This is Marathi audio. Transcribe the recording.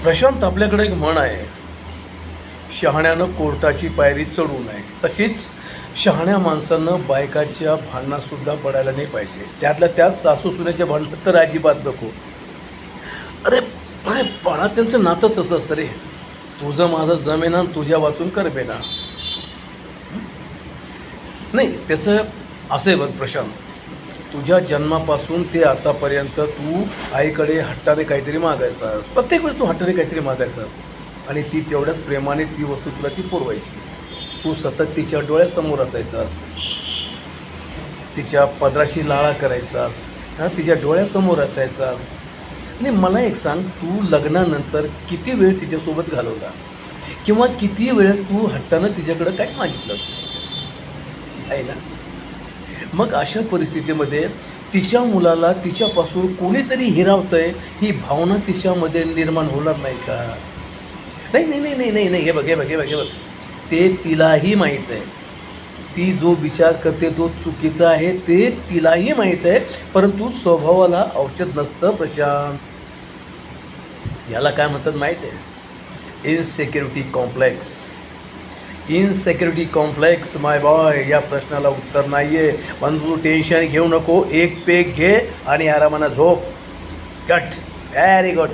प्रशांत, आपल्याकडे एक म्हण आहे, शहाण्यानं कोर्टाची पायरी चढू नये. तशीच शहाण्या माणसानं बायकाच्या भांडणातसुद्धा पडायला नाही पाहिजे. त्यातल्या त्यात सासू सुनेच्या भांडणात तर अजिबात नको. अरे अरे पण त्यांचं नातं तसं असतं रे. तुझं माझं जमेना, तुझ्या वाचून करमेना. नाही, त्याचं असं आहे बघ प्रशांत, तुझ्या जन्मापासून ते आतापर्यंत तू आईकडे हट्टाने काहीतरी मागायचास. प्रत्येक वेळेस तू हट्टाने काहीतरी मागायचास आणि ती तेवढ्याच प्रेमाने ती वस्तू तुला ती पुरवायची. तू सतत तिच्या डोळ्यासमोर असायचास, तिच्या पदराशी लाळा करायचास, तिच्या डोळ्यासमोर असायचास. आणि मला एक सांग, तू लग्नानंतर किती वेळ तिच्यासोबत घालवला किंवा किती वेळेस तू हट्टानं तिच्याकडं काय मागितलंस आहे ना? मग अशा परिस्थितीमध्ये तिच्या मुलाला तिच्यापासून कोणीतरी हिरावतंय ही भावना तिच्यामध्ये निर्माण होणार नाही का? नाही नाही नाही नाही नाही नाही हे बघ हे बघ हे बघ हे बघ, ते तिलाही माहीत आहे. ती जो विचार करते तो चुकीचा आहे ते तिलाही माहीत आहे. परंतु स्वभावाला औषध नसतं प्रशांत. याला काय म्हणतात माहीत आहे? इनसेक्युरिटी कॉम्प्लेक्स. इनसेक्युरिटी कॉम्प्लेक्स माय बॉय. या प्रश्नाला उत्तर नाही आहे. पण तू टेन्शन घेऊ नको. एक पेग घे आणि आरामानं झोप. गट. Very good.